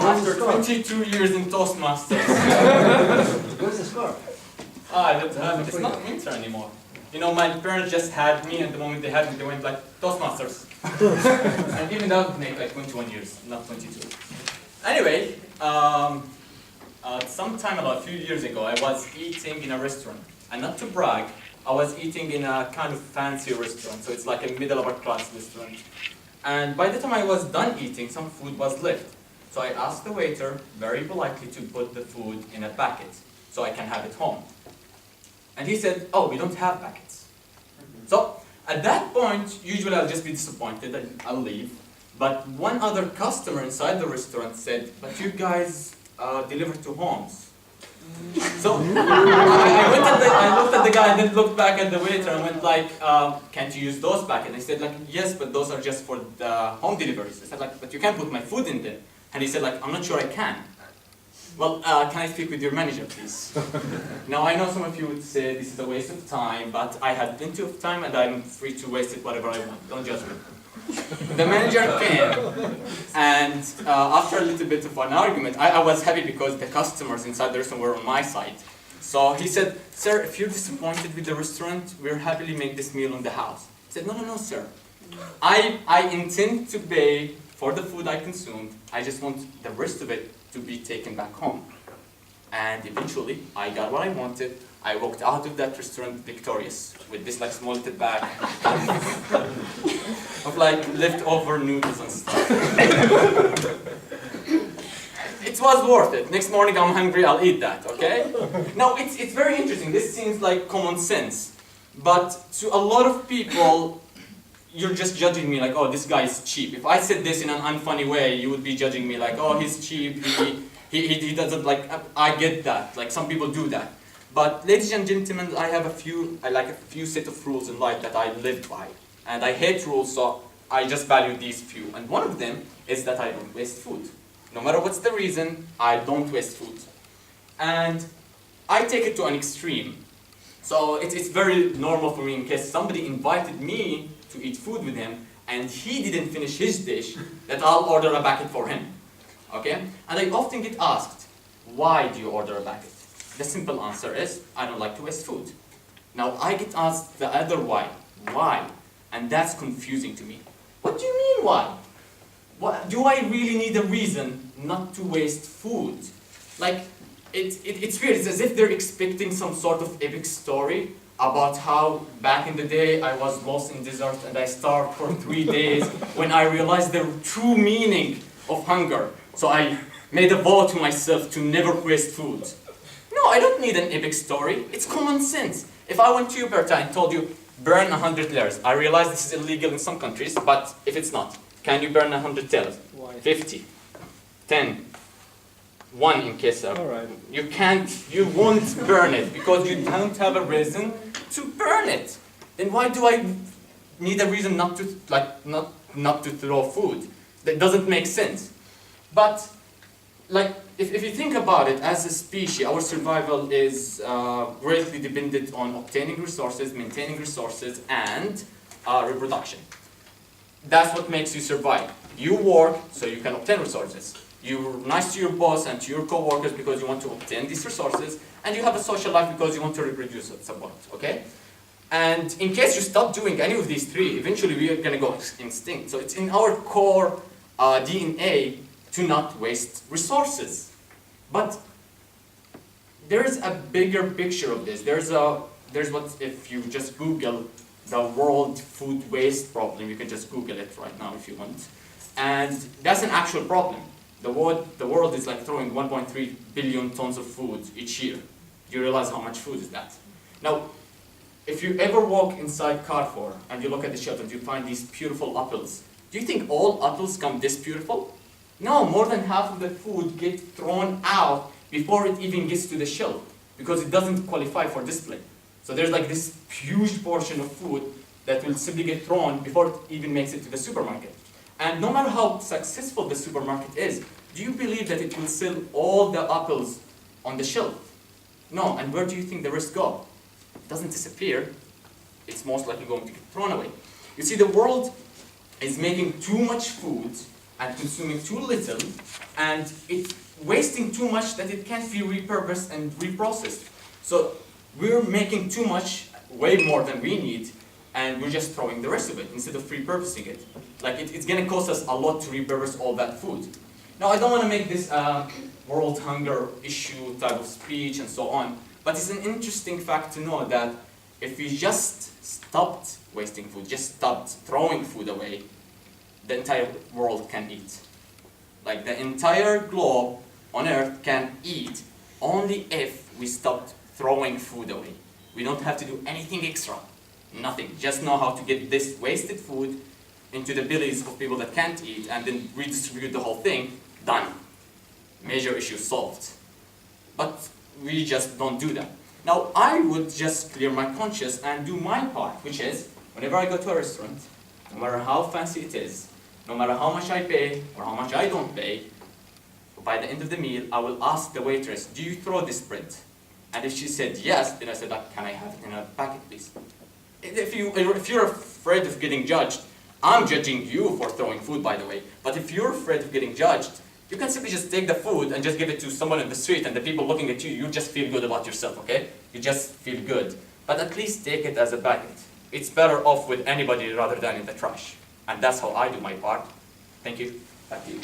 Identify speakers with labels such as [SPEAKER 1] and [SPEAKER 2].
[SPEAKER 1] After 22 years in Toastmasters.
[SPEAKER 2] Where's the score?
[SPEAKER 1] It's not winter anymore. You know, my parents just had me, and the moment they had me, they went like, Toastmasters. And even that would make like 21 years, not 22. Anyway, sometime about a few years ago, I was eating in a restaurant. And not to brag, I was eating in a kind of fancy restaurant. So it's like a middle upper class restaurant. And by the time I was done eating, some food was left. So I asked the waiter very politely to put the food in a bucket so I can have it home. And he said, oh, we don't have buckets. So at that point, usually I'll just be disappointed and I'll leave. But one other customer inside the restaurant said, but you guys deliver to homes. So I looked at the guy and then looked back at the waiter and went like, can't you use those buckets? And he said like, yes, but those are just for the home deliveries. I said like, but you can't put my food in there. And he said like, I'm not sure I can. Well, can I speak with your manager, please? Now, I know some of you would say this is a waste of time, but I had plenty of time and I'm free to waste it whatever I want. Don't judge me. The manager came, and after a little bit of an argument, I was happy because the customers inside the restaurant were on my side. So he said, sir, if you're disappointed with the restaurant, we'll happily make this meal on the house. I said, no, sir. I intend to pay for the food I consumed. I just want the rest of it to be taken back home. And eventually, I got what I wanted. I walked out of that restaurant victorious with this like small little bag of like leftover noodles and stuff. It was worth it. Next morning I'm hungry, I'll eat that, okay? Now, it's very interesting. This seems like common sense. But to a lot of people, you're just judging me like, oh, this guy is cheap. If I said this in an unfunny way, you would be judging me like, oh, he's cheap, he doesn't like, I get that. Like, some people do that. But ladies and gentlemen, I like a few set of rules in life that I live by. And I hate rules, so I just value these few. And one of them is that I don't waste food. No matter what's the reason, I don't waste food. And I take it to an extreme. So it's very normal for me in case somebody invited me to eat food with him and he didn't finish his dish, that I'll order a bucket for him. Okay? And I often get asked, why do you order a bucket? The simple answer is, I don't like to waste food. Now I get asked the other why. Why? And that's confusing to me. What do you mean why? Do I really need a reason not to waste food? Like, it's weird. It's as if they're expecting some sort of epic story about how back in the day I was lost in desert and I starved for 3 days when I realized the true meaning of hunger. So I made a vow to myself to never waste food. No, I don't need an epic story. It's common sense. If I went to you, Berta, and told you, burn 100 layers. I realize this is illegal in some countries, but if it's not, can you burn 100 layers?
[SPEAKER 3] Why?
[SPEAKER 1] 50, 10, 1 in case of.
[SPEAKER 3] All right.
[SPEAKER 1] You won't burn it because you don't have a reason to burn it. Then why do I need a reason not to throw food? That doesn't make sense. But like, if you think about it, as a species, our survival is greatly dependent on obtaining resources, maintaining resources, and reproduction. That's what makes you survive. You work so you can obtain resources. You're nice to your boss and to your co-workers because you want to obtain these resources, and you have a social life because you want to reproduce at some point, okay? And in case you stop doing any of these three, eventually we are going to go extinct. So it's in our core DNA to not waste resources. But there's a bigger picture of this. There's what, if you just Google the world food waste problem, you can just Google it right now if you want. And that's an actual problem. The world is like throwing 1.3 billion tons of food each year. Do you realize how much food is that? Now, if you ever walk inside Carrefour and you look at the shelf and you find these beautiful apples, do you think all apples come this beautiful? No, more than half of the food gets thrown out before it even gets to the shelf because it doesn't qualify for display. So there's like this huge portion of food that will simply get thrown before it even makes it to the supermarket. And no matter how successful the supermarket is, do you believe that it will sell all the apples on the shelf? No, and where do you think the rest go? It doesn't disappear. It's most likely going to get thrown away. You see, the world is making too much food and consuming too little, and it's wasting too much that it can't be repurposed and reprocessed. So we're making too much, way more than we need, and we're just throwing the rest of it instead of repurposing it. Like it's gonna cost us a lot to repurpose all that food. Now I don't want to make this world hunger issue type of speech and so on, but it's an interesting fact to know that if we just stopped wasting food, just stopped throwing food away, the entire world can eat. Like the entire globe on Earth can eat only if we stopped throwing food away. We don't have to do anything extra, nothing. Just know how to get this wasted food into the bellies of people that can't eat and then redistribute the whole thing, done. Major issue solved. But we just don't do that. Now I would just clear my conscience and do my part, which is, whenever I go to a restaurant, no matter how fancy it is, no matter how much I pay or how much I don't pay, by the end of the meal, I will ask the waitress, do you throw this bread? And if she said yes, then I said, can I have it in a packet, please? If you're afraid of getting judged, I'm judging you for throwing food, by the way, but if you're afraid of getting judged, you can simply just take the food and just give it to someone in the street, and the people looking at you, you just feel good about yourself, okay? You just feel good. But at least take it as a packet. It's better off with anybody rather than in the trash. And that's how I do my part. Thank you. Back to you.